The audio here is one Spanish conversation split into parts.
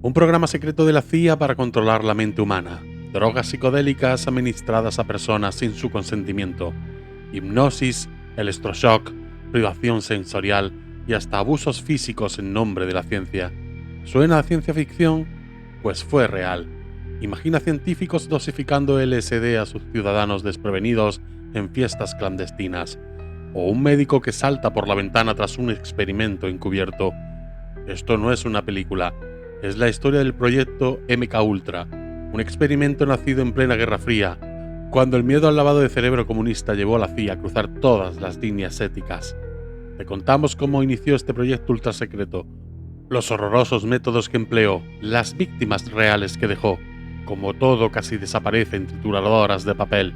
Un programa secreto de la CIA para controlar la mente humana, drogas psicodélicas administradas a personas sin su consentimiento, hipnosis, electroshock, privación sensorial y hasta abusos físicos en nombre de la ciencia. ¿Suena a ciencia ficción? Pues fue real. Imagina científicos dosificando LSD a sus ciudadanos desprevenidos en fiestas clandestinas, o un médico que salta por la ventana tras un experimento encubierto. Esto no es una película, es la historia del proyecto MK Ultra, un experimento nacido en plena Guerra Fría, cuando el miedo al lavado de cerebro comunista llevó a la CIA a cruzar todas las líneas éticas. Te contamos cómo inició este proyecto ultrasecreto, los horrorosos métodos que empleó, las víctimas reales que dejó, cómo todo casi desaparece en trituradoras de papel,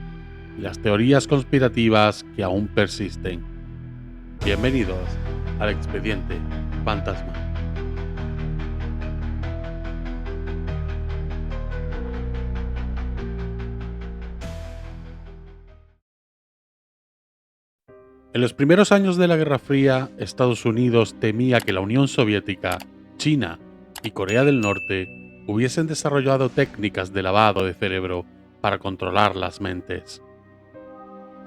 y las teorías conspirativas que aún persisten. Bienvenidos al Expediente Fantasma. En los primeros años de la Guerra Fría, Estados Unidos temía que la Unión Soviética, China y Corea del Norte hubiesen desarrollado técnicas de lavado de cerebro para controlar las mentes.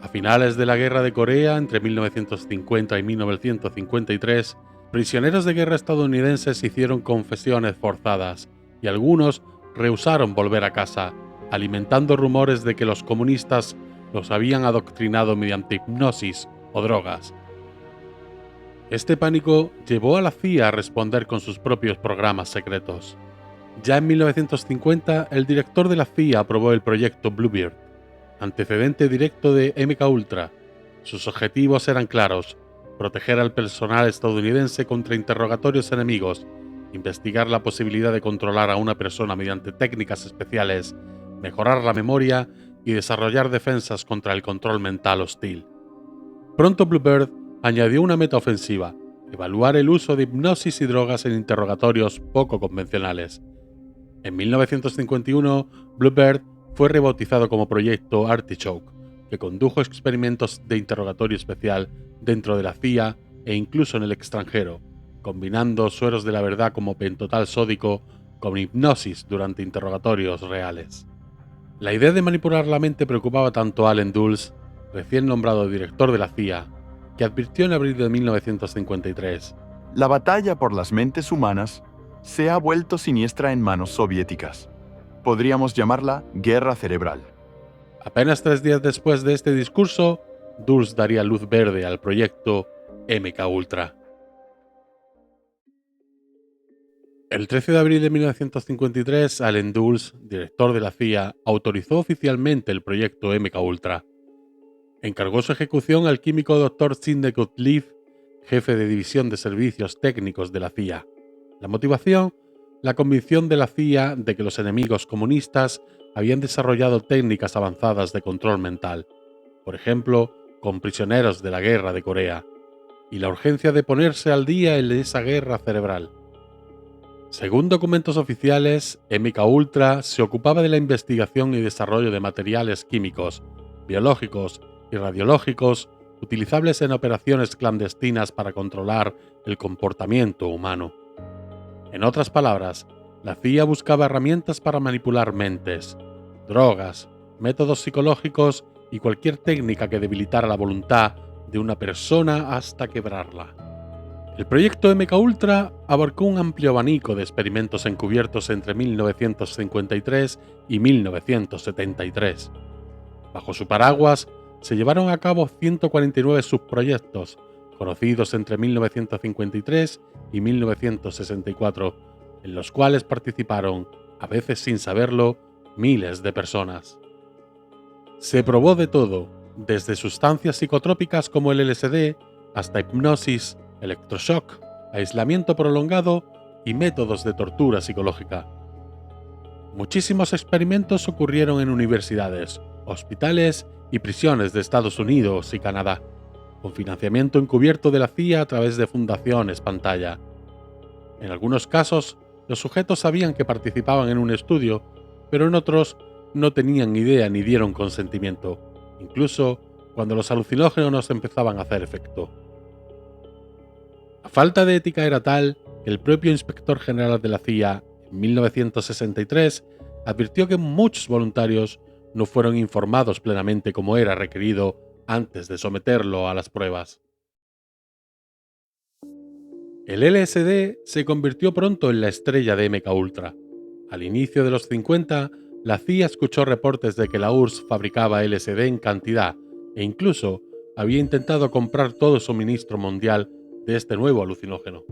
A finales de la Guerra de Corea, entre 1950 y 1953, prisioneros de guerra estadounidenses hicieron confesiones forzadas y algunos rehusaron volver a casa, alimentando rumores de que los comunistas los habían adoctrinado mediante hipnosis o drogas. Este pánico llevó a la CIA a responder con sus propios programas secretos. Ya en 1950, el director de la CIA aprobó el proyecto Bluebeard, antecedente directo de MK Ultra. Sus objetivos eran claros: proteger al personal estadounidense contra interrogatorios enemigos, investigar la posibilidad de controlar a una persona mediante técnicas especiales, mejorar la memoria y desarrollar defensas contra el control mental hostil. Pronto Bluebird añadió una meta ofensiva: evaluar el uso de hipnosis y drogas en interrogatorios poco convencionales. En 1951, Bluebird fue rebautizado como Proyecto Artichoke, que condujo experimentos de interrogatorio especial dentro de la CIA e incluso en el extranjero, combinando sueros de la verdad como pentotal sódico con hipnosis durante interrogatorios reales. La idea de manipular la mente preocupaba tanto a Allen Dulles, recién nombrado director de la CIA, que advirtió en abril de 1953: La batalla por las mentes humanas se ha vuelto siniestra en manos soviéticas. Podríamos llamarla guerra cerebral. Apenas 3 días después de este discurso, Dulles daría luz verde al proyecto MK Ultra. El 13 de abril de 1953, Allen Dulles, director de la CIA, autorizó oficialmente el proyecto MK Ultra. Encargó su ejecución al químico Dr. Sidney Gottlieb, jefe de división de servicios técnicos de la CIA. La motivación: la convicción de la CIA de que los enemigos comunistas habían desarrollado técnicas avanzadas de control mental, por ejemplo, con prisioneros de la guerra de Corea, y la urgencia de ponerse al día en esa guerra cerebral. Según documentos oficiales, MK Ultra se ocupaba de la investigación y desarrollo de materiales químicos, biológicos y radiológicos utilizables en operaciones clandestinas para controlar el comportamiento humano. En otras palabras, la CIA buscaba herramientas para manipular mentes, drogas, métodos psicológicos y cualquier técnica que debilitara la voluntad de una persona hasta quebrarla. El proyecto MK Ultra abarcó un amplio abanico de experimentos encubiertos entre 1953 y 1973. Bajo su paraguas se llevaron a cabo 149 subproyectos, conocidos entre 1953 y 1964, en los cuales participaron, a veces sin saberlo, miles de personas. Se probó de todo, desde sustancias psicotrópicas como el LSD hasta hipnosis, electroshock, aislamiento prolongado y métodos de tortura psicológica. Muchísimos experimentos ocurrieron en universidades, hospitales y prisiones de Estados Unidos y Canadá, con financiamiento encubierto de la CIA a través de fundaciones pantalla. En algunos casos, los sujetos sabían que participaban en un estudio, pero en otros no tenían idea ni dieron consentimiento, incluso cuando los alucinógenos empezaban a hacer efecto. La falta de ética era tal que el propio inspector general de la CIA, En 1963 advirtió que muchos voluntarios no fueron informados plenamente como era requerido antes de someterlo a las pruebas. El LSD se convirtió pronto en la estrella de MKUltra. Al inicio de los 50, la CIA escuchó reportes de que la URSS fabricaba LSD en cantidad e incluso había intentado comprar todo el suministro mundial de este nuevo alucinógeno.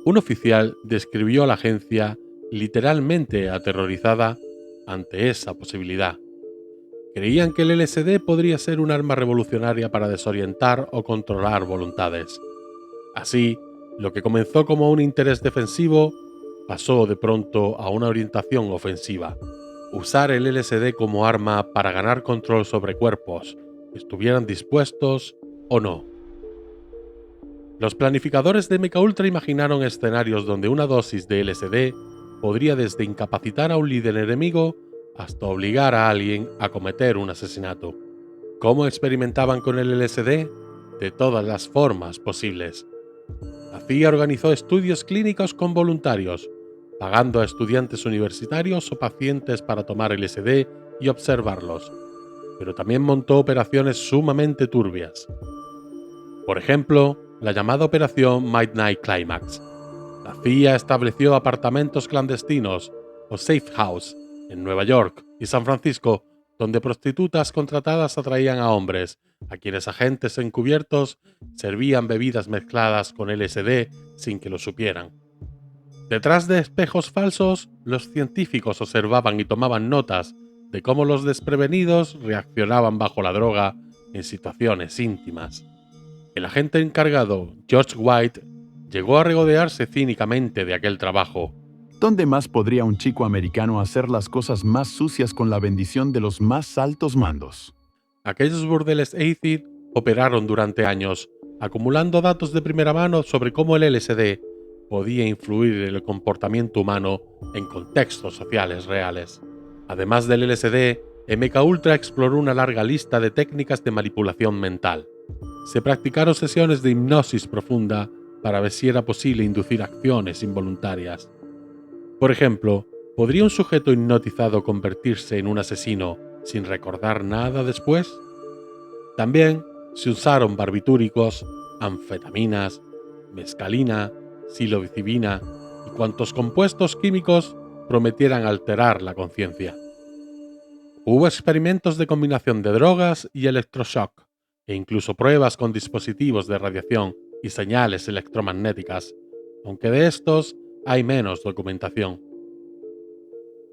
Un oficial describió a la agencia literalmente aterrorizada ante esa posibilidad. Creían que el LSD podría ser un arma revolucionaria para desorientar o controlar voluntades. Así, lo que comenzó como un interés defensivo pasó de pronto a una orientación ofensiva. Usar el LSD como arma para ganar control sobre cuerpos, estuvieran dispuestos o no. Los planificadores de MKUltra imaginaron escenarios donde una dosis de LSD podría desde incapacitar a un líder enemigo hasta obligar a alguien a cometer un asesinato. ¿Cómo experimentaban con el LSD? De todas las formas posibles. La CIA organizó estudios clínicos con voluntarios, pagando a estudiantes universitarios o pacientes para tomar LSD y observarlos, pero también montó operaciones sumamente turbias. Por ejemplo, la llamada Operación Midnight Climax. La CIA estableció apartamentos clandestinos o safe house en Nueva York y San Francisco, donde prostitutas contratadas atraían a hombres, a quienes agentes encubiertos servían bebidas mezcladas con LSD sin que lo supieran. Detrás de espejos falsos, los científicos observaban y tomaban notas de cómo los desprevenidos reaccionaban bajo la droga en situaciones íntimas. El agente encargado, George White, llegó a regodearse cínicamente de aquel trabajo. ¿Dónde más podría un chico americano hacer las cosas más sucias con la bendición de los más altos mandos? Aquellos burdeles acid operaron durante años, acumulando datos de primera mano sobre cómo el LSD podía influir en el comportamiento humano en contextos sociales reales. Además del LSD, MKUltra exploró una larga lista de técnicas de manipulación mental. Se practicaron sesiones de hipnosis profunda para ver si era posible inducir acciones involuntarias. Por ejemplo, ¿podría un sujeto hipnotizado convertirse en un asesino sin recordar nada después? También se usaron barbitúricos, anfetaminas, mescalina, psilocibina y cuantos compuestos químicos prometieran alterar la conciencia. Hubo experimentos de combinación de drogas y electroshock, e incluso pruebas con dispositivos de radiación y señales electromagnéticas, aunque de estos hay menos documentación.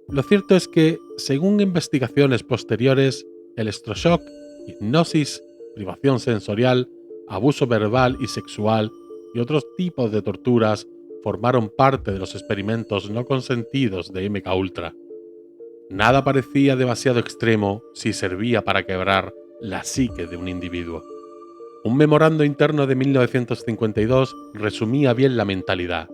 Lo cierto es que, según investigaciones posteriores, electroshock, hipnosis, privación sensorial, abuso verbal y sexual y otros tipos de torturas formaron parte de los experimentos no consentidos de MKUltra. Nada parecía demasiado extremo si servía para quebrar la psique de un individuo. Un memorando interno de 1952 resumía bien la mentalidad.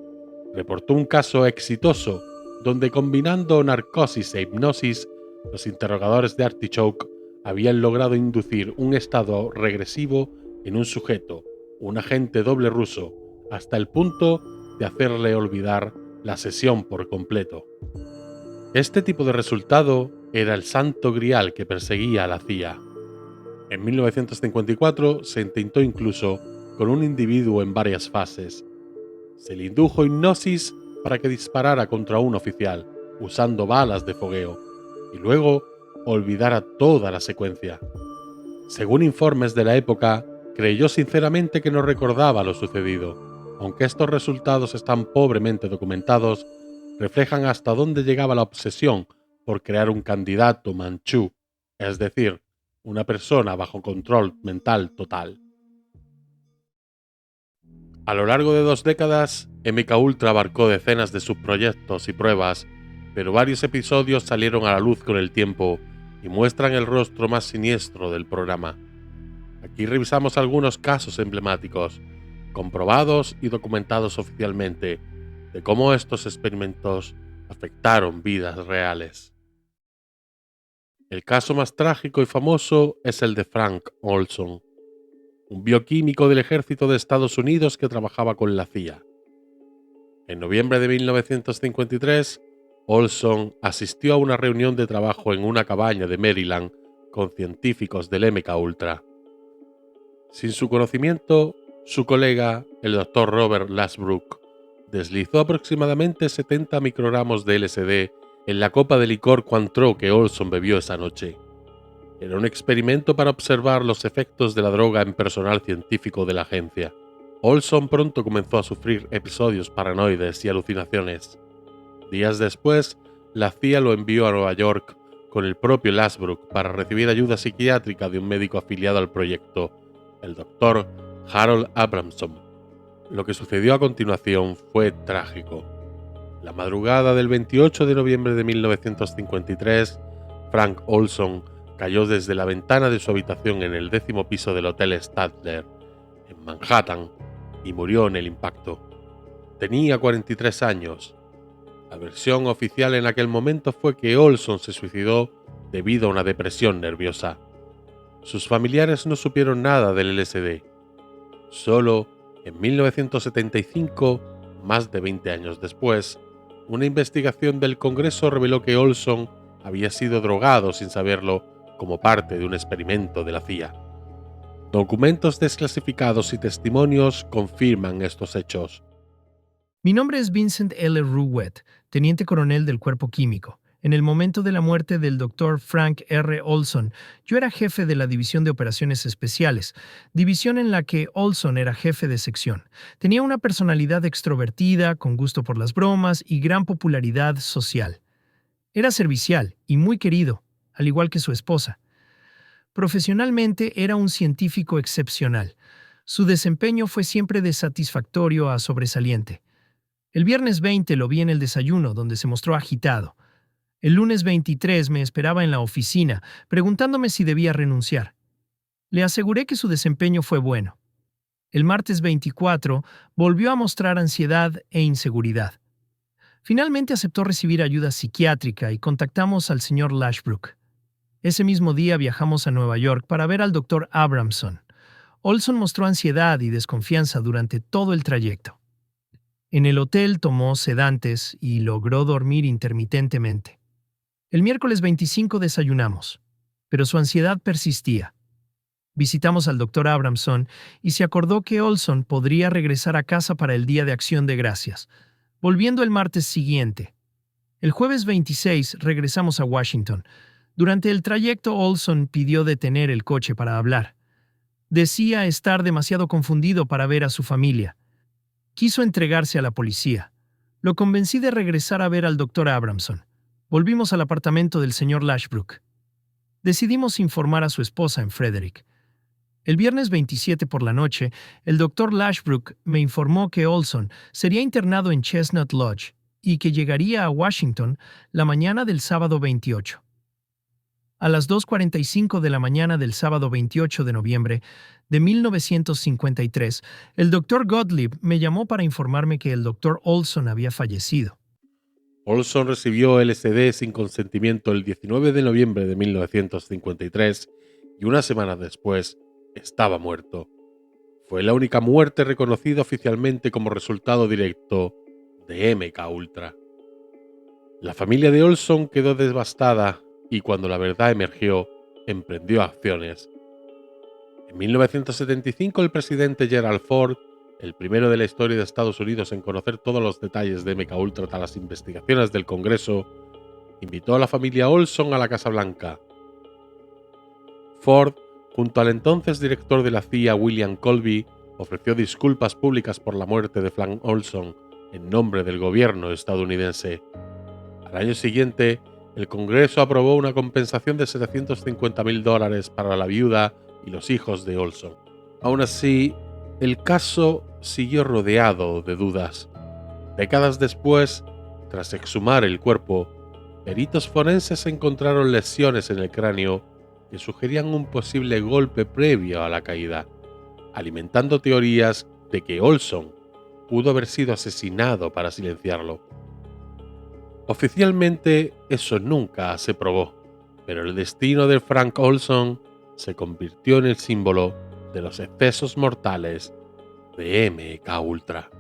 Reportó un caso exitoso donde, combinando narcosis e hipnosis, los interrogadores de Artichoke habían logrado inducir un estado regresivo en un sujeto, un agente doble ruso, hasta el punto de hacerle olvidar la sesión por completo. Este tipo de resultado era el santo grial que perseguía a la CIA. En 1954 se intentó incluso con un individuo en varias fases. Se le indujo hipnosis para que disparara contra un oficial, usando balas de fogueo, y luego olvidara toda la secuencia. Según informes de la época, creyó sinceramente que no recordaba lo sucedido. Aunque estos resultados están pobremente documentados, reflejan hasta dónde llegaba la obsesión por crear un candidato manchú, es decir, una persona bajo control mental total. A lo largo de 2 décadas, MKUltra abarcó decenas de subproyectos y pruebas, pero varios episodios salieron a la luz con el tiempo y muestran el rostro más siniestro del programa. Aquí revisamos algunos casos emblemáticos, comprobados y documentados oficialmente, de cómo estos experimentos afectaron vidas reales. El caso más trágico y famoso es el de Frank Olson, un bioquímico del ejército de Estados Unidos que trabajaba con la CIA. En noviembre de 1953, Olson asistió a una reunión de trabajo en una cabaña de Maryland con científicos del MK Ultra. Sin su conocimiento, su colega, el Dr. Robert Lasbrook, deslizó aproximadamente 70 microgramos de LSD en la copa de licor Cointreau que Olson bebió esa noche. Era un experimento para observar los efectos de la droga en personal científico de la agencia. Olson pronto comenzó a sufrir episodios paranoides y alucinaciones. Días después, la CIA lo envió a Nueva York con el propio Lasbrook para recibir ayuda psiquiátrica de un médico afiliado al proyecto, el Dr. Harold Abramson. Lo que sucedió a continuación fue trágico. La madrugada del 28 de noviembre de 1953, Frank Olson cayó desde la ventana de su habitación en el 10º piso del Hotel Statler, en Manhattan, y murió en el impacto. Tenía 43 años. La versión oficial en aquel momento fue que Olson se suicidó debido a una depresión nerviosa. Sus familiares no supieron nada del LSD. Solo en 1975, más de 20 años después, una investigación del Congreso reveló que Olson había sido drogado sin saberlo como parte de un experimento de la CIA. Documentos desclasificados y testimonios confirman estos hechos. Mi nombre es Vincent L. Ruwet, teniente coronel del Cuerpo Químico. En el momento de la muerte del Dr. Frank R. Olson, yo era jefe de la División de Operaciones Especiales, división en la que Olson era jefe de sección. Tenía una personalidad extrovertida, con gusto por las bromas y gran popularidad social. Era servicial y muy querido, al igual que su esposa. Profesionalmente era un científico excepcional. Su desempeño fue siempre de satisfactorio a sobresaliente. El viernes 20 lo vi en el desayuno, donde se mostró agitado. El lunes 23 me esperaba en la oficina, preguntándome si debía renunciar. Le aseguré que su desempeño fue bueno. El martes 24 volvió a mostrar ansiedad e inseguridad. Finalmente aceptó recibir ayuda psiquiátrica y contactamos al señor Lasbrook. Ese mismo día viajamos a Nueva York para ver al Dr. Abramson. Olson mostró ansiedad y desconfianza durante todo el trayecto. En el hotel tomó sedantes y logró dormir intermitentemente. El miércoles 25 desayunamos, pero su ansiedad persistía. Visitamos al Dr. Abramson y se acordó que Olson podría regresar a casa para el Día de Acción de Gracias, volviendo el martes siguiente. El jueves 26 regresamos a Washington. Durante el trayecto, Olson pidió detener el coche para hablar. Decía estar demasiado confundido para ver a su familia. Quiso entregarse a la policía. Lo convencí de regresar a ver al Dr. Abramson. Volvimos al apartamento del señor Lasbrook. Decidimos informar a su esposa en Frederick. El viernes 27 por la noche, el Dr. Lasbrook me informó que Olson sería internado en Chestnut Lodge y que llegaría a Washington la mañana del sábado 28. A las 2:45 de la mañana del sábado 28 de noviembre de 1953, el Dr. Gottlieb me llamó para informarme que el Dr. Olson había fallecido. Olson recibió LSD sin consentimiento el 19 de noviembre de 1953 y una semana después estaba muerto. Fue la única muerte reconocida oficialmente como resultado directo de MK Ultra. La familia de Olson quedó devastada y cuando la verdad emergió, emprendió acciones. En 1975 el presidente Gerald Ford, el primero de la historia de Estados Unidos en conocer todos los detalles de MK Ultra tras las investigaciones del Congreso, invitó a la familia Olson a la Casa Blanca. Ford, junto al entonces director de la CIA William Colby, ofreció disculpas públicas por la muerte de Frank Olson en nombre del gobierno estadounidense. Al año siguiente, el Congreso aprobó una compensación de $750,000 para la viuda y los hijos de Olson. Aún así, el caso siguió rodeado de dudas. Décadas después, tras exhumar el cuerpo, peritos forenses encontraron lesiones en el cráneo que sugerían un posible golpe previo a la caída, alimentando teorías de que Olson pudo haber sido asesinado para silenciarlo. Oficialmente eso nunca se probó, pero el destino de Frank Olson se convirtió en el símbolo de los excesos mortales de MK Ultra.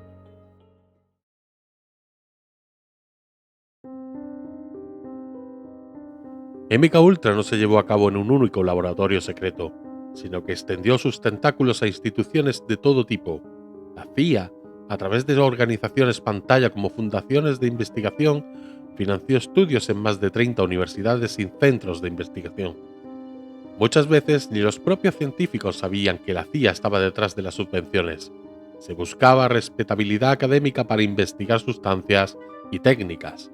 MK Ultra no se llevó a cabo en un único laboratorio secreto, sino que extendió sus tentáculos a instituciones de todo tipo. La CIA, a través de organizaciones pantalla como fundaciones de investigación, financió estudios en más de 30 universidades y centros de investigación. Muchas veces ni los propios científicos sabían que la CIA estaba detrás de las subvenciones. Se buscaba respetabilidad académica para investigar sustancias y técnicas.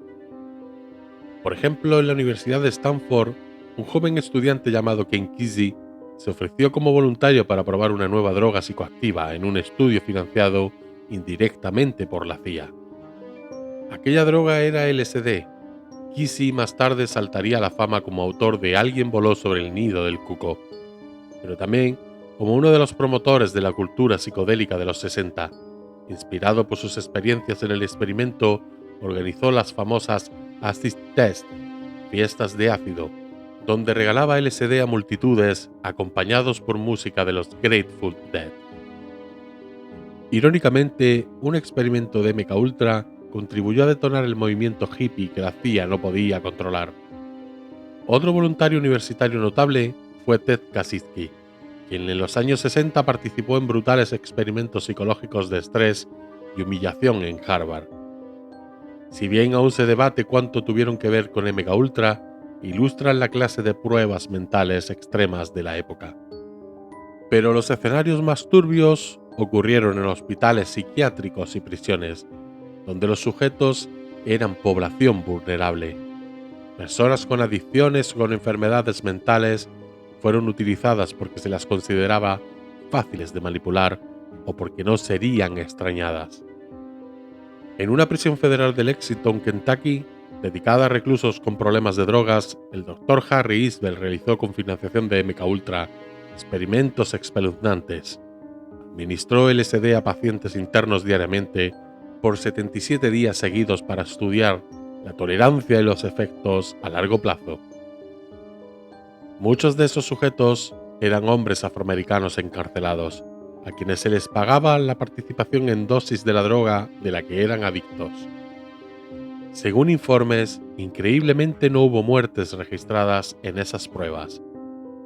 Por ejemplo, en la Universidad de Stanford, un joven estudiante llamado Ken Kesey se ofreció como voluntario para probar una nueva droga psicoactiva en un estudio financiado indirectamente por la CIA. Aquella droga era LSD. Kesey más tarde saltaría a la fama como autor de Alguien voló sobre el nido del cuco, pero también como uno de los promotores de la cultura psicodélica de los 60. Inspirado por sus experiencias en el experimento, organizó las famosas Acid Test, fiestas de ácido, donde regalaba LSD a multitudes acompañados por música de los Grateful Dead. Irónicamente, un experimento de MK Ultra contribuyó a detonar el movimiento hippie que la CIA no podía controlar. Otro voluntario universitario notable fue Ted Kaczynski, quien en los años 60 participó en brutales experimentos psicológicos de estrés y humillación en Harvard. Si bien aún se debate cuánto tuvieron que ver con MK Ultra, ilustran la clase de pruebas mentales extremas de la época. Pero los escenarios más turbios ocurrieron en hospitales psiquiátricos y prisiones, donde los sujetos eran población vulnerable. Personas con adicciones o con enfermedades mentales fueron utilizadas porque se las consideraba fáciles de manipular o porque no serían extrañadas. En una prisión federal de Lexington, Kentucky, dedicada a reclusos con problemas de drogas, el Dr. Harry Isbell realizó con financiación de MK Ultra experimentos espeluznantes. Administró LSD a pacientes internos diariamente por 77 días seguidos para estudiar la tolerancia y los efectos a largo plazo. Muchos de esos sujetos eran hombres afroamericanos encarcelados, a quienes se les pagaba la participación en dosis de la droga de la que eran adictos. Según informes, increíblemente no hubo muertes registradas en esas pruebas,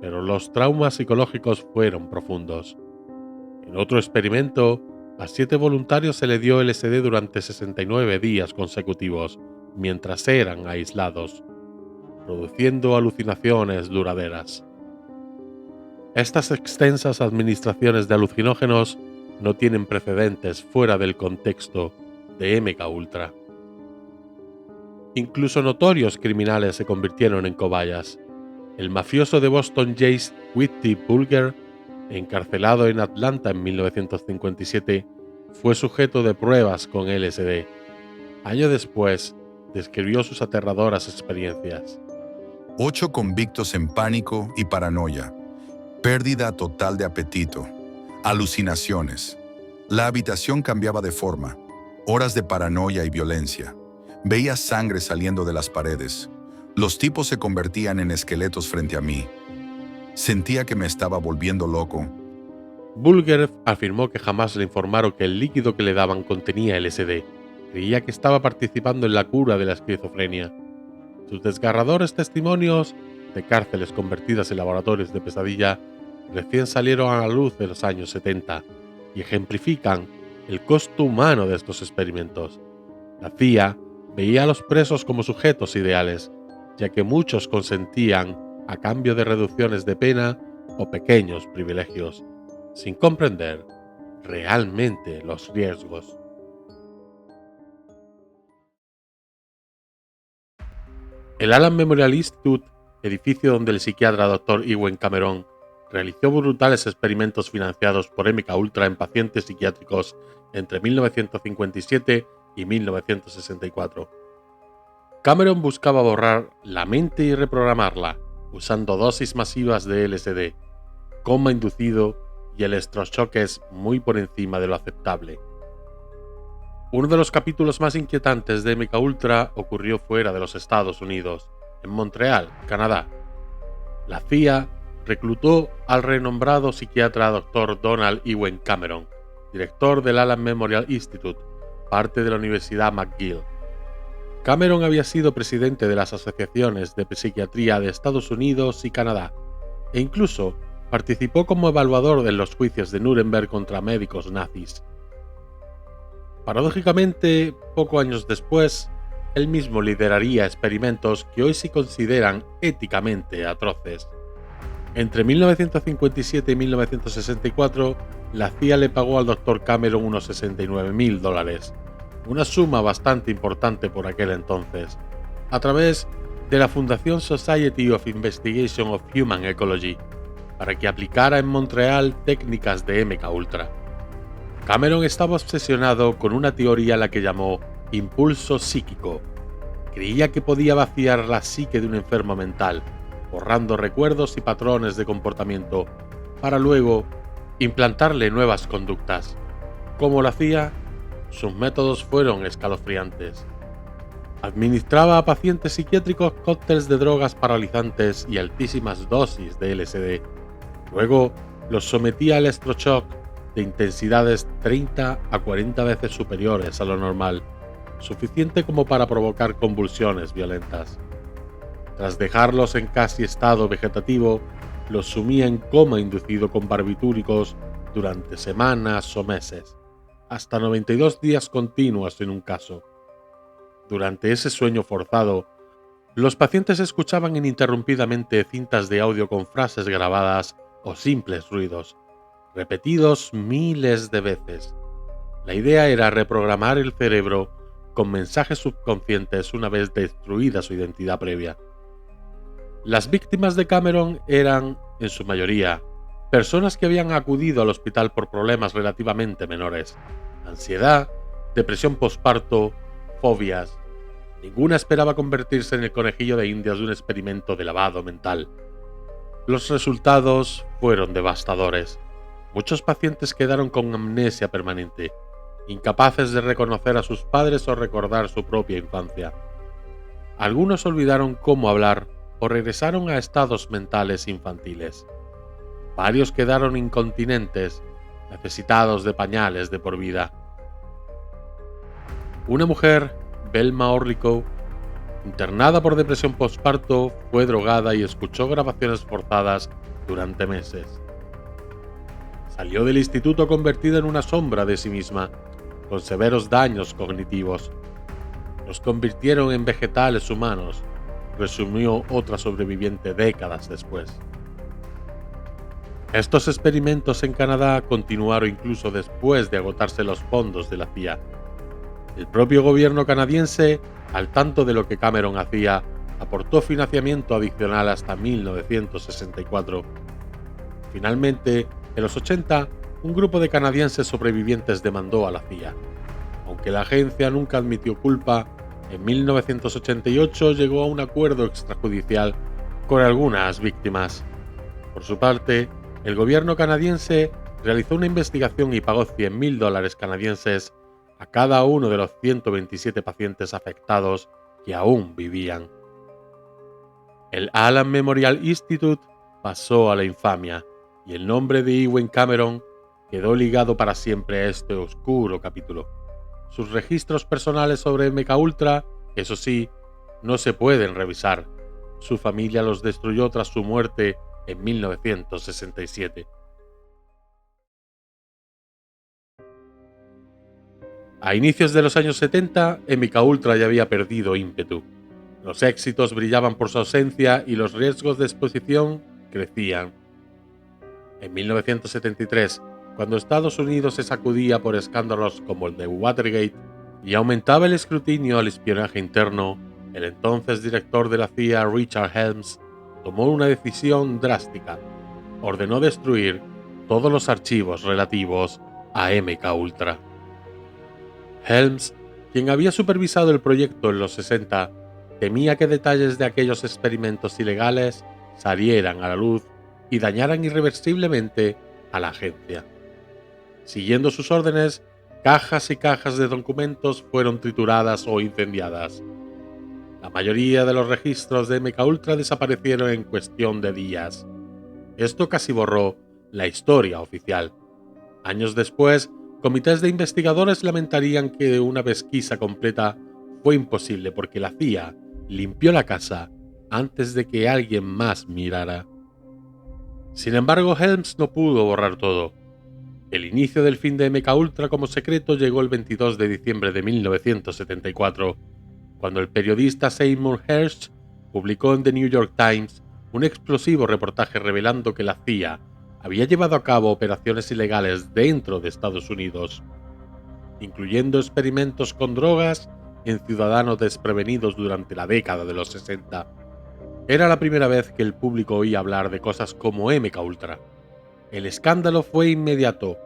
pero los traumas psicológicos fueron profundos. En otro experimento, a 7 voluntarios se le dio LSD durante 69 días consecutivos, mientras eran aislados, produciendo alucinaciones duraderas. Estas extensas administraciones de alucinógenos no tienen precedentes fuera del contexto de MK Ultra. Incluso notorios criminales se convirtieron en cobayas. El mafioso de Boston Jace Whitty Bulger, encarcelado en Atlanta en 1957, fue sujeto de pruebas con LSD. Años después, describió sus aterradoras experiencias. 8 convictos en pánico y paranoia, pérdida total de apetito, alucinaciones. La habitación cambiaba de forma, horas de paranoia y violencia. Veía sangre saliendo de las paredes. Los tipos se convertían en esqueletos frente a mí. Sentía que me estaba volviendo loco. Bulger afirmó que jamás le informaron que el líquido que le daban contenía LSD. Creía que estaba participando en la cura de la esquizofrenia. Sus desgarradores testimonios de cárceles convertidas en laboratorios de pesadilla recién salieron a la luz de los años 70 y ejemplifican el costo humano de estos experimentos. La CIA veía a los presos como sujetos ideales, ya que muchos consentían a cambio de reducciones de pena o pequeños privilegios, sin comprender realmente los riesgos. El Allen Memorial Institute, edificio donde el psiquiatra Dr. Ewen Cameron realizó brutales experimentos financiados por MK Ultra en pacientes psiquiátricos entre 1957 y 1964. Cameron buscaba borrar la mente y reprogramarla, usando dosis masivas de LSD, coma inducido y electrochoques muy por encima de lo aceptable. Uno de los capítulos más inquietantes de MK Ultra ocurrió fuera de los Estados Unidos, en Montreal, Canadá. La CIA reclutó al renombrado psiquiatra Dr. Donald Ewen Cameron, director del Allen Memorial Institute, parte de la Universidad McGill. Cameron había sido presidente de las asociaciones de psiquiatría de Estados Unidos y Canadá, e incluso participó como evaluador en los juicios de Nuremberg contra médicos nazis. Paradójicamente, pocos años después, él mismo lideraría experimentos que hoy se consideran éticamente atroces. Entre 1957 y 1964, la CIA le pagó al Dr. Cameron unos $69.000, una suma bastante importante por aquel entonces, a través de la Fundación Society of Investigation of Human Ecology, para que aplicara en Montreal técnicas de MKUltra. Cameron estaba obsesionado con una teoría a la que llamó impulso psíquico. Creía que podía vaciar la psique de un enfermo mental, borrando recuerdos y patrones de comportamiento, para luego implantarle nuevas conductas. ¿Cómo lo hacía? Sus métodos fueron escalofriantes. Administraba a pacientes psiquiátricos cócteles de drogas paralizantes y altísimas dosis de LSD. Luego los sometía al electroshock de intensidades 30 a 40 veces superiores a lo normal, suficiente como para provocar convulsiones violentas. Tras dejarlos en casi estado vegetativo, los sumía en coma inducido con barbitúricos durante semanas o meses, hasta 92 días continuos en un caso. Durante ese sueño forzado, los pacientes escuchaban ininterrumpidamente cintas de audio con frases grabadas o simples ruidos, repetidos miles de veces. La idea era reprogramar el cerebro con mensajes subconscientes una vez destruida su identidad previa. Las víctimas de Cameron eran, en su mayoría, personas que habían acudido al hospital por problemas relativamente menores: ansiedad, depresión posparto, fobias. Ninguna esperaba convertirse en el conejillo de indias de un experimento de lavado mental. Los resultados fueron devastadores. Muchos pacientes quedaron con amnesia permanente, incapaces de reconocer a sus padres o recordar su propia infancia. Algunos olvidaron cómo hablar o regresaron a estados mentales infantiles. Varios quedaron incontinentes, necesitados de pañales de por vida. Una mujer, Velma Orlikow, internada por depresión postparto, fue drogada y escuchó grabaciones forzadas durante meses. Salió del instituto convertida en una sombra de sí misma, con severos daños cognitivos. Los convirtieron en vegetales humanos, resumió otra sobreviviente décadas después. Estos experimentos en Canadá continuaron incluso después de agotarse los fondos de la CIA. El propio gobierno canadiense, al tanto de lo que Cameron hacía, aportó financiamiento adicional hasta 1964. Finalmente, en los 80, un grupo de canadienses sobrevivientes demandó a la CIA. Aunque la agencia nunca admitió culpa, en 1988 llegó a un acuerdo extrajudicial con algunas víctimas. Por su parte, el gobierno canadiense realizó una investigación y pagó $100.000 canadienses a cada uno de los 127 pacientes afectados que aún vivían. El Allen Memorial Institute pasó a la infamia y el nombre de Ewen Cameron quedó ligado para siempre a este oscuro capítulo. Sus registros personales sobre MKUltra, eso sí, no se pueden revisar. Su familia los destruyó tras su muerte en 1967. A inicios de los años 70, MKUltra ya había perdido ímpetu. Los éxitos brillaban por su ausencia y los riesgos de exposición crecían. En 1973, cuando Estados Unidos se sacudía por escándalos como el de Watergate y aumentaba el escrutinio al espionaje interno, el entonces director de la CIA, Richard Helms, tomó una decisión drástica. Ordenó destruir todos los archivos relativos a MKUltra. Helms, quien había supervisado el proyecto en los 60, temía que detalles de aquellos experimentos ilegales salieran a la luz y dañaran irreversiblemente a la agencia. Siguiendo sus órdenes, cajas y cajas de documentos fueron trituradas o incendiadas. La mayoría de los registros de MKUltra desaparecieron en cuestión de días. Esto casi borró la historia oficial. Años después, comités de investigadores lamentarían que una pesquisa completa fue imposible porque la CIA limpió la casa antes de que alguien más mirara. Sin embargo, Helms no pudo borrar todo. El inicio del fin de MKUltra como secreto llegó el 22 de diciembre de 1974, cuando el periodista Seymour Hersh publicó en The New York Times un explosivo reportaje revelando que la CIA había llevado a cabo operaciones ilegales dentro de Estados Unidos, incluyendo experimentos con drogas en ciudadanos desprevenidos durante la década de los 60. Era la primera vez que el público oía hablar de cosas como MKUltra. El escándalo fue inmediato.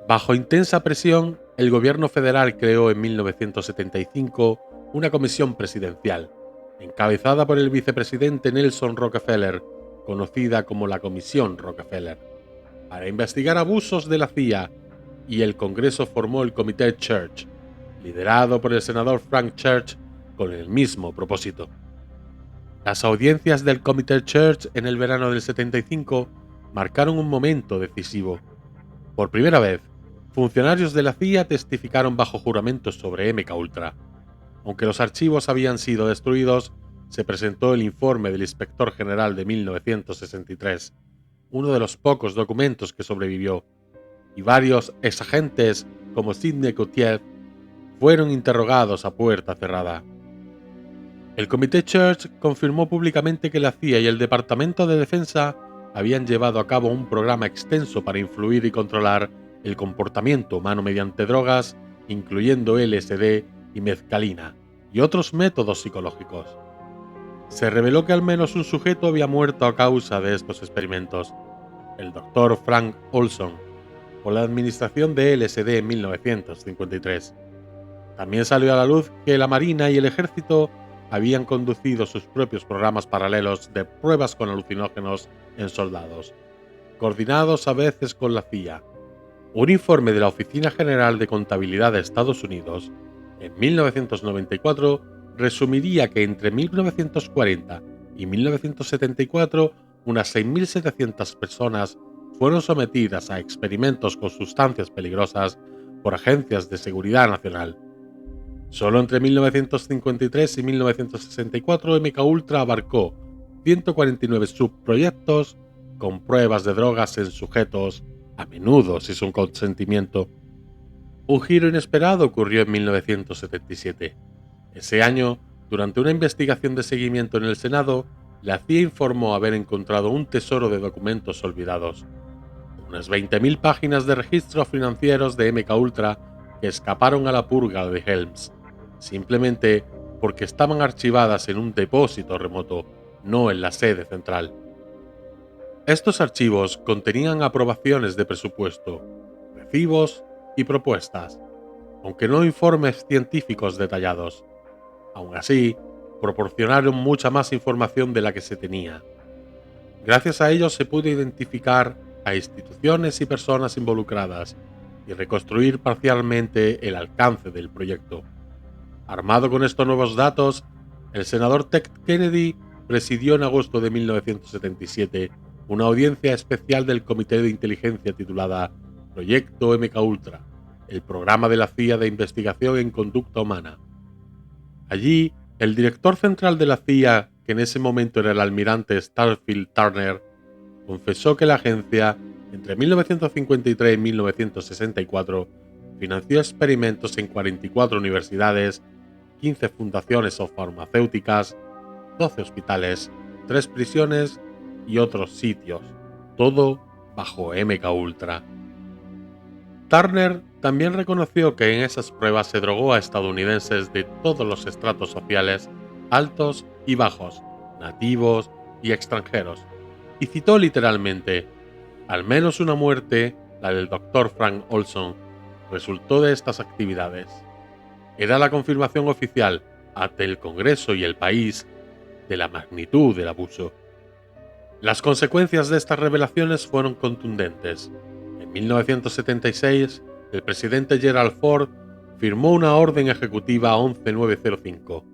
Bajo intensa presión, el gobierno federal creó en 1975 una comisión presidencial, encabezada por el vicepresidente Nelson Rockefeller, conocida como la Comisión Rockefeller, para investigar abusos de la CIA, y el Congreso formó el Comité Church, liderado por el senador Frank Church, con el mismo propósito. Las audiencias del Comité Church en el verano del 75 marcaron un momento decisivo. Por primera vez, funcionarios de la CIA testificaron bajo juramento sobre MKUltra. Aunque los archivos habían sido destruidos, se presentó el informe del Inspector General de 1963, uno de los pocos documentos que sobrevivió, y varios exagentes como Sidney Gautier fueron interrogados a puerta cerrada. El Comité Church confirmó públicamente que la CIA y el Departamento de Defensa habían llevado a cabo un programa extenso para influir y controlar el comportamiento humano mediante drogas, incluyendo LSD y mezcalina, y otros métodos psicológicos. Se reveló que al menos un sujeto había muerto a causa de estos experimentos, el Dr. Frank Olson, por la administración de LSD en 1953. También salió a la luz que la Marina y el Ejército habían conducido sus propios programas paralelos de pruebas con alucinógenos en soldados, coordinados a veces con la CIA. Un informe de la Oficina General de Contabilidad de Estados Unidos, en 1994, resumiría que entre 1940 y 1974 unas 6.700 personas fueron sometidas a experimentos con sustancias peligrosas por agencias de seguridad nacional. Solo entre 1953 y 1964 MKUltra abarcó 149 subproyectos con pruebas de drogas en sujetos, a menudo sin su consentimiento. Un giro inesperado ocurrió en 1977. Ese año, durante una investigación de seguimiento en el Senado, la CIA informó haber encontrado un tesoro de documentos olvidados, unas 20.000 páginas de registros financieros de MKUltra que escaparon a la purga de Helms, simplemente porque estaban archivadas en un depósito remoto, no en la sede central. Estos archivos contenían aprobaciones de presupuesto, recibos y propuestas, aunque no informes científicos detallados. Aún así, proporcionaron mucha más información de la que se tenía. Gracias a ellos se pudo identificar a instituciones y personas involucradas y reconstruir parcialmente el alcance del proyecto. Armado con estos nuevos datos, el senador Ted Kennedy presidió en agosto de 1977 una audiencia especial del Comité de Inteligencia titulada Proyecto MKUltra, el programa de la CIA de investigación en conducta humana. Allí, el director central de la CIA, que en ese momento era el almirante Starfield Turner, confesó que la agencia, entre 1953 y 1964, financió experimentos en 44 universidades, 15 fundaciones o farmacéuticas, 12 hospitales, 3 prisiones y otros sitios, todo bajo MKUltra. Turner también reconoció que en esas pruebas se drogó a estadounidenses de todos los estratos sociales, altos y bajos, nativos y extranjeros, y citó literalmente: al menos una muerte, la del Dr. Frank Olson, resultó de estas actividades. Era la confirmación oficial ante el Congreso y el país de la magnitud del abuso. Las consecuencias de estas revelaciones fueron contundentes. En 1976, el presidente Gerald Ford firmó una orden ejecutiva 11905,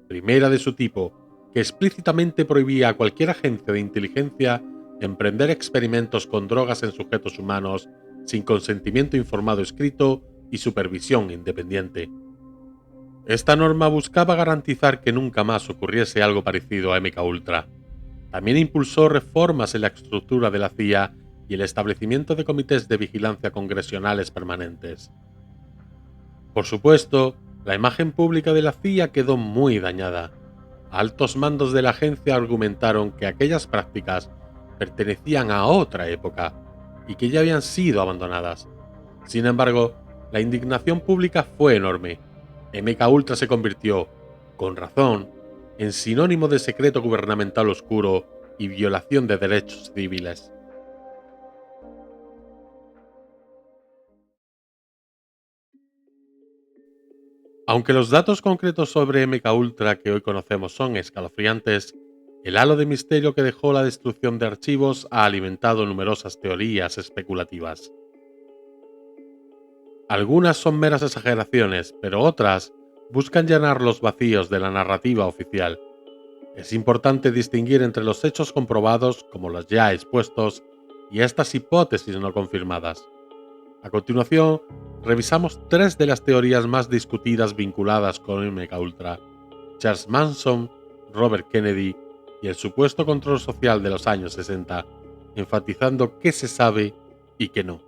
primera de su tipo, que explícitamente prohibía a cualquier agencia de inteligencia emprender experimentos con drogas en sujetos humanos sin consentimiento informado escrito y supervisión independiente. Esta norma buscaba garantizar que nunca más ocurriese algo parecido a MKUltra. También impulsó reformas en la estructura de la CIA y el establecimiento de comités de vigilancia congresionales permanentes. Por supuesto, la imagen pública de la CIA quedó muy dañada. Altos mandos de la agencia argumentaron que aquellas prácticas pertenecían a otra época y que ya habían sido abandonadas. Sin embargo, la indignación pública fue enorme. MKUltra se convirtió, con razón, en sinónimo de secreto gubernamental oscuro y violación de derechos civiles. Aunque los datos concretos sobre MKUltra que hoy conocemos son escalofriantes, el halo de misterio que dejó la destrucción de archivos ha alimentado numerosas teorías especulativas. Algunas son meras exageraciones, pero otras buscan llenar los vacíos de la narrativa oficial. Es importante distinguir entre los hechos comprobados, como los ya expuestos, y estas hipótesis no confirmadas. A continuación, revisamos tres de las teorías más discutidas vinculadas con MKUltra: Charles Manson, Robert Kennedy y el supuesto control social de los años 60, enfatizando qué se sabe y qué no.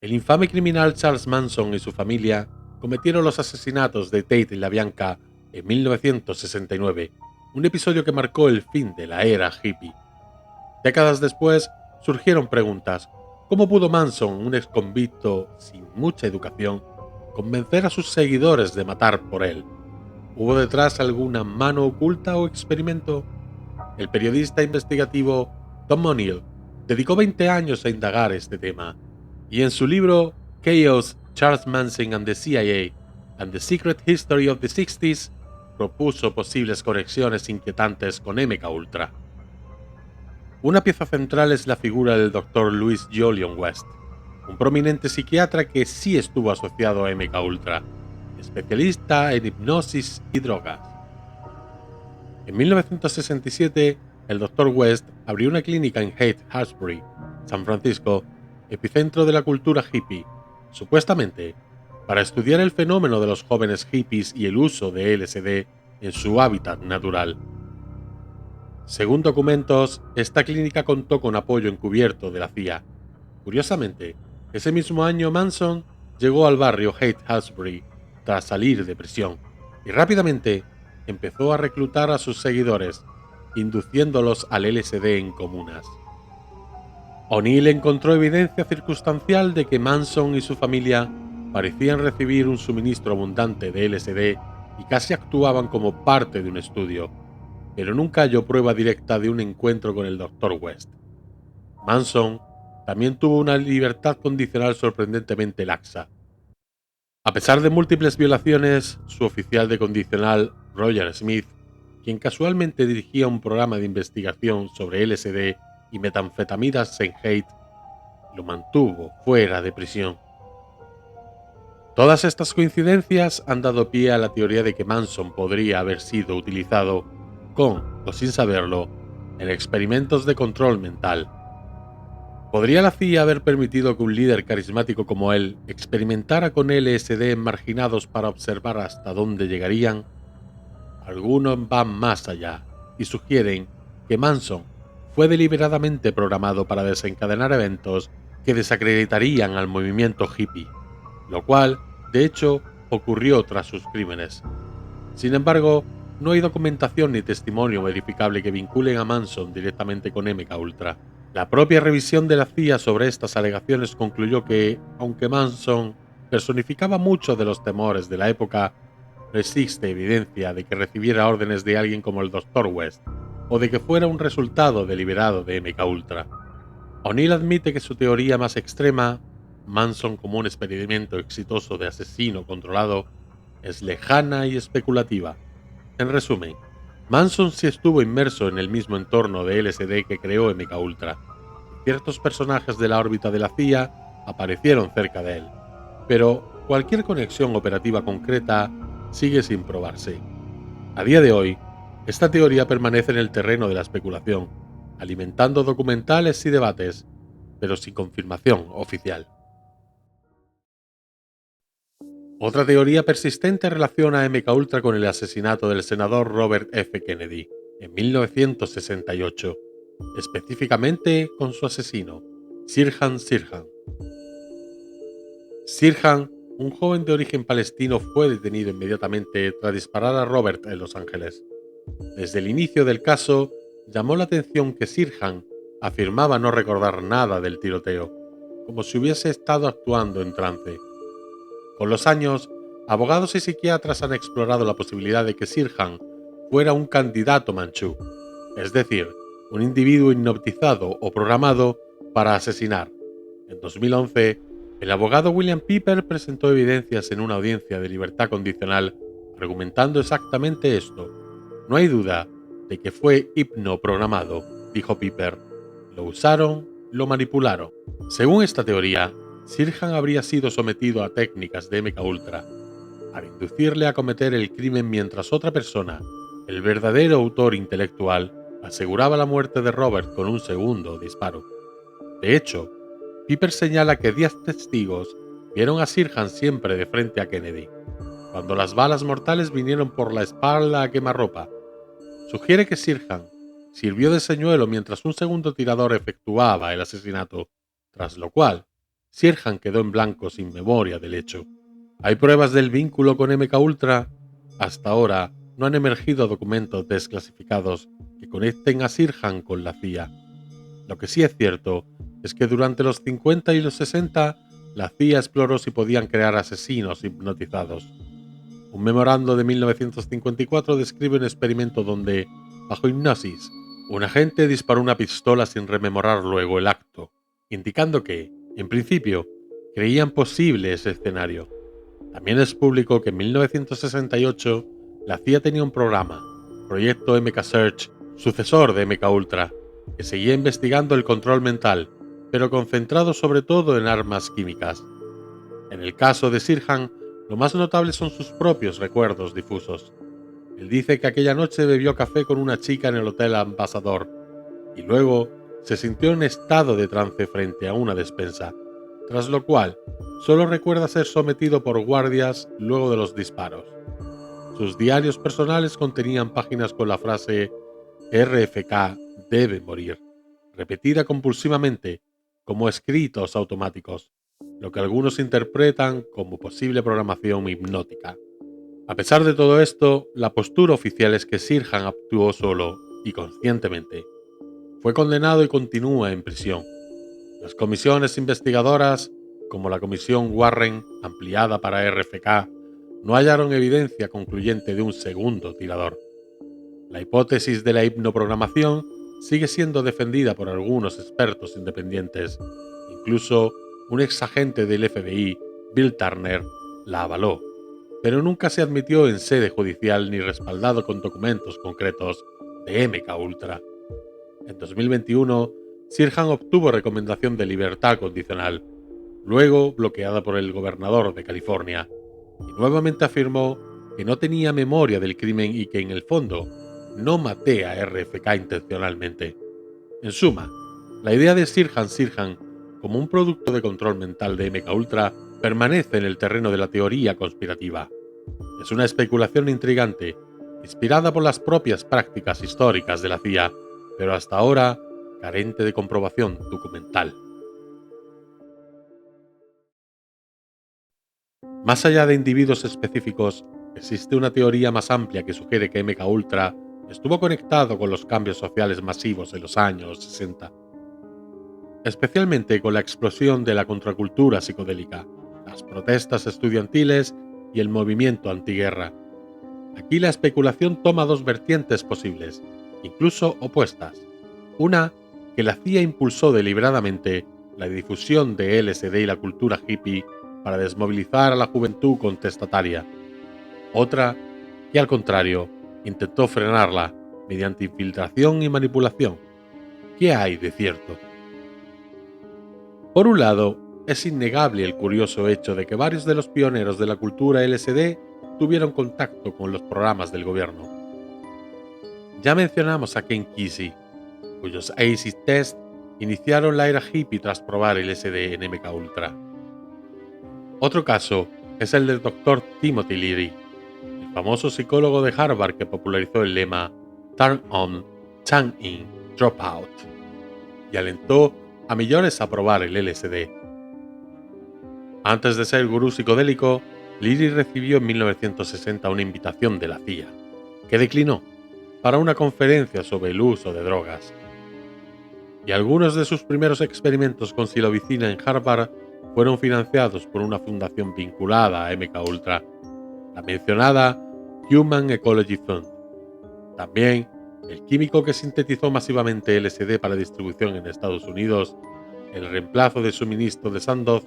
El infame criminal Charles Manson y su familia cometieron los asesinatos de Tate y LaBianca en 1969, un episodio que marcó el fin de la era hippie. Décadas después, surgieron preguntas: ¿cómo pudo Manson, un exconvicto sin mucha educación, convencer a sus seguidores de matar por él? ¿Hubo detrás alguna mano oculta o experimento? El periodista investigativo Tom O'Neill dedicó 20 años a indagar este tema, y en su libro Chaos, Charles Manson and the CIA and the Secret History of the 60s propuso posibles conexiones inquietantes con MKUltra. Una pieza central es la figura del Dr. Louis Jolion West, un prominente psiquiatra que sí estuvo asociado a MKUltra, especialista en hipnosis y drogas. En 1967, el Dr. West abrió una clínica en Haight-Ashbury, San Francisco, epicentro de la cultura hippie, supuestamente para estudiar el fenómeno de los jóvenes hippies y el uso de LSD en su hábitat natural. Según documentos, esta clínica contó con apoyo encubierto de la CIA. Curiosamente, ese mismo año Manson llegó al barrio Haight-Ashbury tras salir de prisión y rápidamente empezó a reclutar a sus seguidores, induciéndolos al LSD en comunas. O'Neill encontró evidencia circunstancial de que Manson y su familia parecían recibir un suministro abundante de LSD y casi actuaban como parte de un estudio, pero nunca halló prueba directa de un encuentro con el Dr. West. Manson también tuvo una libertad condicional sorprendentemente laxa. A pesar de múltiples violaciones, su oficial de condicional, Roger Smith, quien casualmente dirigía un programa de investigación sobre LSD y metanfetaminas en Haight, lo mantuvo fuera de prisión. Todas estas coincidencias han dado pie a la teoría de que Manson podría haber sido utilizado, con o sin saberlo, en experimentos de control mental. ¿Podría la CIA haber permitido que un líder carismático como él experimentara con LSD en marginados para observar hasta dónde llegarían? Algunos van más allá y sugieren que Manson fue deliberadamente programado para desencadenar eventos que desacreditarían al movimiento hippie, lo cual, de hecho, ocurrió tras sus crímenes. Sin embargo, no hay documentación ni testimonio verificable que vinculen a Manson directamente con MKUltra. La propia revisión de la CIA sobre estas alegaciones concluyó que, aunque Manson personificaba muchos de los temores de la época, no existe evidencia de que recibiera órdenes de alguien como el Dr. West, o de que fuera un resultado deliberado de MKUltra. O'Neill admite que su teoría más extrema, Manson como un experimento exitoso de asesino controlado, es lejana y especulativa. En resumen, Manson sí estuvo inmerso en el mismo entorno de LSD que creó MKUltra. Ciertos personajes de la órbita de la CIA aparecieron cerca de él, pero cualquier conexión operativa concreta sigue sin probarse. A día de hoy, esta teoría permanece en el terreno de la especulación, alimentando documentales y debates, pero sin confirmación oficial. Otra teoría persistente relaciona a MKUltra con el asesinato del senador Robert F. Kennedy en 1968, específicamente con su asesino, Sirhan Sirhan. Sirhan, un joven de origen palestino, fue detenido inmediatamente tras disparar a Robert en Los Ángeles. Desde el inicio del caso, llamó la atención que Sirhan afirmaba no recordar nada del tiroteo, como si hubiese estado actuando en trance. Con los años, abogados y psiquiatras han explorado la posibilidad de que Sirhan fuera un candidato manchú, es decir, un individuo hipnotizado o programado para asesinar. En 2011, el abogado William Piper presentó evidencias en una audiencia de libertad condicional argumentando exactamente esto. No hay duda de que fue hipnoprogramado, dijo Piper. Lo usaron, lo manipularon. Según esta teoría, Sirhan habría sido sometido a técnicas de MKUltra para inducirle a cometer el crimen mientras otra persona, el verdadero autor intelectual, aseguraba la muerte de Robert con un segundo disparo. De hecho, Piper señala que 10 testigos vieron a Sirhan siempre de frente a Kennedy, cuando las balas mortales vinieron por la espalda a quemarropa. Sugiere que Sirhan sirvió de señuelo mientras un segundo tirador efectuaba el asesinato, tras lo cual Sirhan quedó en blanco sin memoria del hecho. ¿Hay pruebas del vínculo con MKUltra? Hasta ahora no han emergido documentos desclasificados que conecten a Sirhan con la CIA. Lo que sí es cierto es que durante los 50 y los 60 la CIA exploró si podían crear asesinos hipnotizados. Un memorando de 1954 describe un experimento donde, bajo hipnosis, un agente disparó una pistola sin rememorar luego el acto, indicando que, en principio, creían posible ese escenario. También les publicó que en 1968 la CIA tenía un programa, Proyecto MK-Search, sucesor de MKUltra, que seguía investigando el control mental, pero concentrado sobre todo en armas químicas. En el caso de Sirhan, lo más notable son sus propios recuerdos difusos. Él dice que aquella noche bebió café con una chica en el Hotel Ambassador y luego se sintió en estado de trance frente a una despensa, tras lo cual solo recuerda ser sometido por guardias luego de los disparos. Sus diarios personales contenían páginas con la frase RFK debe morir, repetida compulsivamente como escritos automáticos, lo que algunos interpretan como posible programación hipnótica. A pesar de todo esto, la postura oficial es que Sirhan actuó solo y conscientemente. Fue condenado y continúa en prisión. Las comisiones investigadoras, como la Comisión Warren, ampliada para RFK, no hallaron evidencia concluyente de un segundo tirador. La hipótesis de la hipnoprogramación sigue siendo defendida por algunos expertos independientes. Incluso un exagente del FBI, Bill Turner, la avaló, pero nunca se admitió en sede judicial ni respaldado con documentos concretos de MKUltra. En 2021, Sirhan obtuvo recomendación de libertad condicional, luego bloqueada por el gobernador de California, y nuevamente afirmó que no tenía memoria del crimen y que en el fondo no maté a RFK intencionalmente. En suma, la idea de Sirhan como un producto de control mental de MKUltra permanece en el terreno de la teoría conspirativa. Es una especulación intrigante, inspirada por las propias prácticas históricas de la CIA, pero hasta ahora carente de comprobación documental. Más allá de individuos específicos, existe una teoría más amplia que sugiere que MKUltra estuvo conectado con los cambios sociales masivos en los años 60, especialmente con la explosión de la contracultura psicodélica, las protestas estudiantiles y el movimiento antiguerra. Aquí la especulación toma dos vertientes posibles, incluso opuestas. Una, que la CIA impulsó deliberadamente la difusión de LSD y la cultura hippie para desmovilizar a la juventud contestataria. Otra, que al contrario, intentó frenarla mediante infiltración y manipulación. ¿Qué hay de cierto? Por un lado, es innegable el curioso hecho de que varios de los pioneros de la cultura LSD tuvieron contacto con los programas del gobierno. Ya mencionamos a Ken Kesey, cuyos acid test iniciaron la era hippie tras probar LSD en MKUltra. Otro caso es el del Dr. Timothy Leary, el famoso psicólogo de Harvard que popularizó el lema Turn On, Turn In, Drop Out y alentó a millones a probar el LSD. Antes de ser gurú psicodélico, Leary recibió en 1960 una invitación de la CIA, que declinó, para una conferencia sobre el uso de drogas. Y algunos de sus primeros experimentos con psilocibina en Harvard fueron financiados por una fundación vinculada a MKUltra, la mencionada Human Ecology Fund. También, el químico que sintetizó masivamente LSD para distribución en Estados Unidos, el reemplazo de suministro de Sandoz,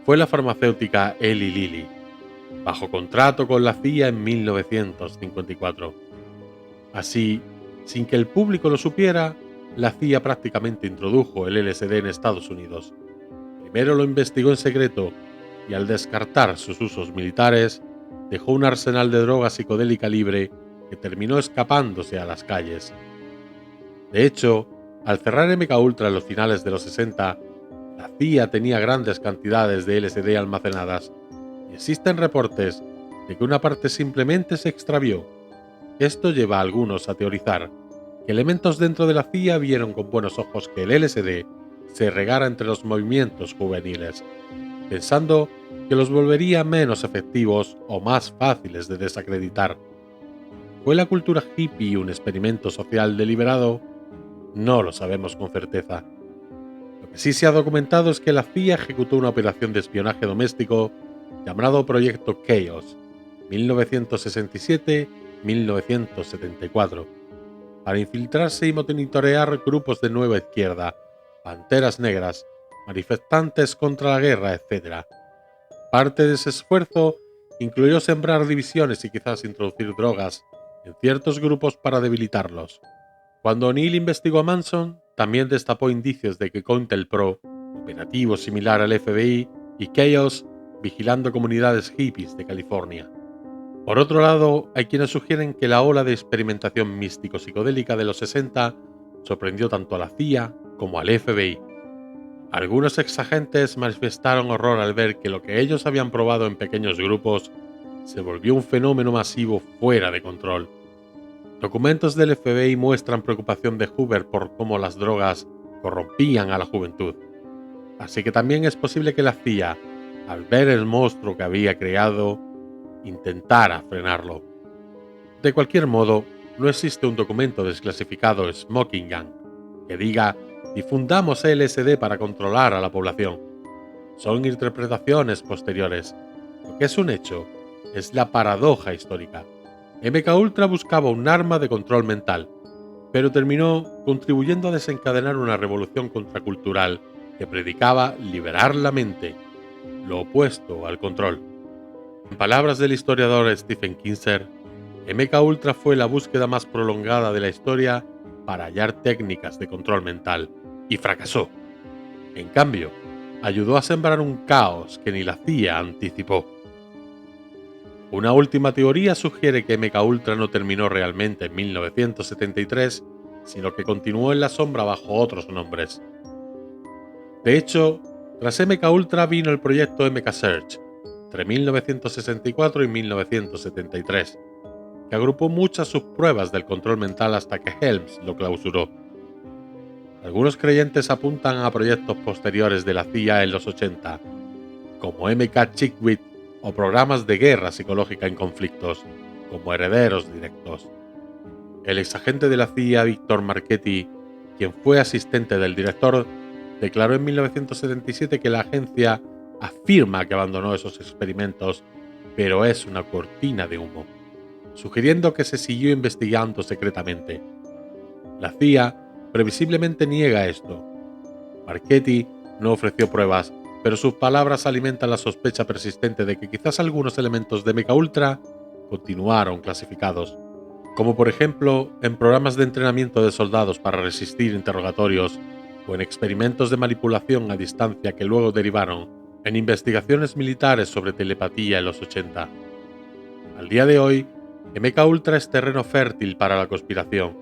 fue la farmacéutica Eli Lilly, bajo contrato con la CIA en 1954. Así, sin que el público lo supiera, la CIA prácticamente introdujo el LSD en Estados Unidos. Primero lo investigó en secreto y al descartar sus usos militares, dejó un arsenal de droga psicodélica libre que terminó escapándose a las calles. De hecho, al cerrar MKUltra en los finales de los 60, la CIA tenía grandes cantidades de LSD almacenadas y existen reportes de que una parte simplemente se extravió. Esto lleva a algunos a teorizar que elementos dentro de la CIA vieron con buenos ojos que el LSD se regara entre los movimientos juveniles, pensando que los volvería menos efectivos o más fáciles de desacreditar. ¿Fue la cultura hippie un experimento social deliberado? No lo sabemos con certeza. Lo que sí se ha documentado es que la CIA ejecutó una operación de espionaje doméstico llamado Proyecto Chaos, 1967-1974, para infiltrarse y monitorear grupos de nueva izquierda, panteras negras, manifestantes contra la guerra, etc. Parte de ese esfuerzo incluyó sembrar divisiones y quizás introducir drogas en ciertos grupos para debilitarlos. Cuando O'Neill investigó a Manson, también destapó indicios de que COINTELPRO, operativo similar al FBI, y Chaos, vigilando comunidades hippies de California. Por otro lado, hay quienes sugieren que la ola de experimentación místico-psicodélica de los 60 sorprendió tanto a la CIA como al FBI. Algunos exagentes manifestaron horror al ver que lo que ellos habían probado en pequeños grupos se volvió un fenómeno masivo fuera de control. Documentos del FBI muestran preocupación de Hoover por cómo las drogas corrompían a la juventud. Así que también es posible que la CIA, al ver el monstruo que había creado, intentara frenarlo. De cualquier modo, no existe un documento desclasificado Smoking Gun que diga «difundamos LSD para controlar a la población». Son interpretaciones posteriores. Lo que es un hecho es la paradoja histórica. MKUltra buscaba un arma de control mental, pero terminó contribuyendo a desencadenar una revolución contracultural que predicaba liberar la mente, lo opuesto al control. En palabras del historiador Stephen Kinzer, MKUltra fue la búsqueda más prolongada de la historia para hallar técnicas de control mental, y fracasó. En cambio, ayudó a sembrar un caos que ni la CIA anticipó. Una última teoría sugiere que MKUltra no terminó realmente en 1973, sino que continuó en la sombra bajo otros nombres. De hecho, tras MKUltra vino el proyecto MKSearch, entre 1964 y 1973, que agrupó muchas subpruebas del control mental hasta que Helms lo clausuró. Algunos creyentes apuntan a proyectos posteriores de la CIA en los 80, como MK-Chickwit o programas de guerra psicológica en conflictos, como herederos directos. El exagente de la CIA, Victor Marchetti, quien fue asistente del director, declaró en 1977 que la agencia afirma que abandonó esos experimentos, pero es una cortina de humo, sugiriendo que se siguió investigando secretamente. La CIA previsiblemente niega esto. Marchetti no ofreció pruebas, pero sus palabras alimentan la sospecha persistente de que quizás algunos elementos de MKUltra continuaron clasificados, como por ejemplo en programas de entrenamiento de soldados para resistir interrogatorios o en experimentos de manipulación a distancia que luego derivaron en investigaciones militares sobre telepatía en los 80. Al día de hoy, MKUltra es terreno fértil para la conspiración,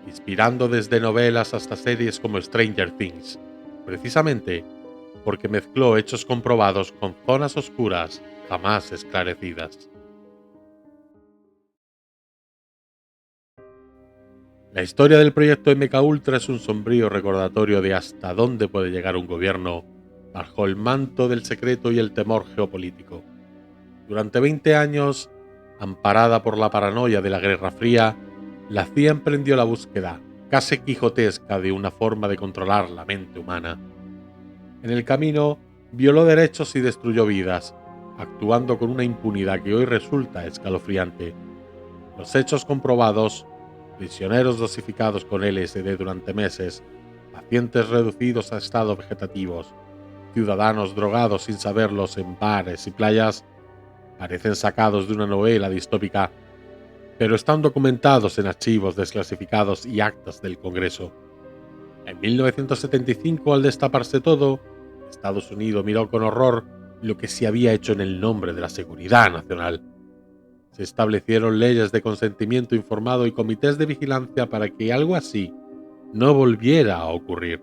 inspirando desde novelas hasta series como Stranger Things, precisamente porque mezcló hechos comprobados con zonas oscuras jamás esclarecidas. La historia del proyecto MKUltra es un sombrío recordatorio de hasta dónde puede llegar un gobierno bajo el manto del secreto y el temor geopolítico. Durante 20 años, amparada por la paranoia de la Guerra Fría, la CIA emprendió la búsqueda, casi quijotesca, de una forma de controlar la mente humana. En el camino, violó derechos y destruyó vidas, actuando con una impunidad que hoy resulta escalofriante. Los hechos comprobados: prisioneros dosificados con LSD durante meses, pacientes reducidos a estados vegetativos, ciudadanos drogados sin saberlos en bares y playas, parecen sacados de una novela distópica, pero están documentados en archivos desclasificados y actas del Congreso. En 1975, al destaparse todo, Estados Unidos miró con horror lo que se había hecho en el nombre de la seguridad nacional. Se establecieron leyes de consentimiento informado y comités de vigilancia para que algo así no volviera a ocurrir.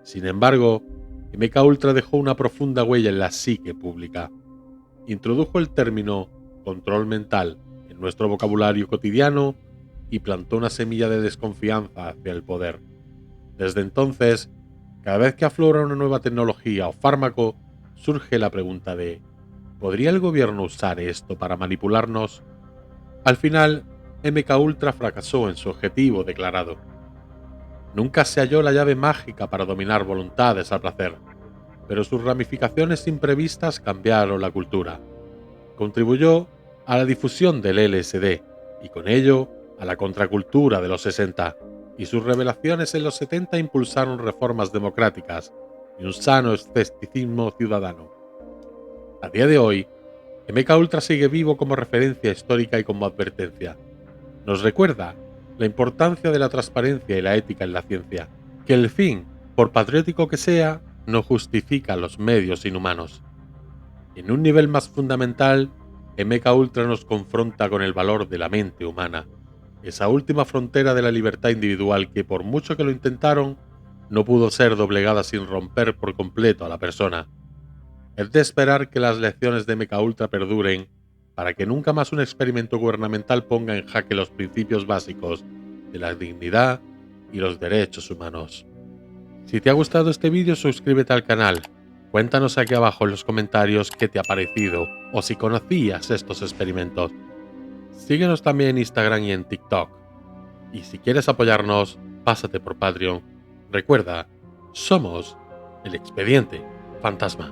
Sin embargo, MKUltra dejó una profunda huella en la psique pública. Introdujo el término control mental en nuestro vocabulario cotidiano y plantó una semilla de desconfianza hacia el poder. Desde entonces, cada vez que aflora una nueva tecnología o fármaco, surge la pregunta de ¿podría el gobierno usar esto para manipularnos? Al final, MKUltra fracasó en su objetivo declarado. Nunca se halló la llave mágica para dominar voluntades al placer, pero sus ramificaciones imprevistas cambiaron la cultura. Contribuyó a la difusión del LSD y con ello a la contracultura de los 60, y sus revelaciones en los 70 impulsaron reformas democráticas y un sano escepticismo ciudadano. A día de hoy, MKUltra sigue vivo como referencia histórica y como advertencia. Nos recuerda la importancia de la transparencia y la ética en la ciencia, que el fin, por patriótico que sea, no justifica los medios inhumanos. En un nivel más fundamental, MKUltra nos confronta con el valor de la mente humana, esa última frontera de la libertad individual que, por mucho que lo intentaron, no pudo ser doblegada sin romper por completo a la persona. Es de esperar que las lecciones de MKUltra perduren para que nunca más un experimento gubernamental ponga en jaque los principios básicos de la dignidad y los derechos humanos. Si te ha gustado este vídeo, suscríbete al canal. Cuéntanos aquí abajo en los comentarios qué te ha parecido o si conocías estos experimentos. Síguenos también en Instagram y en TikTok. Y si quieres apoyarnos, pásate por Patreon. Recuerda, somos el Expediente Fantasma.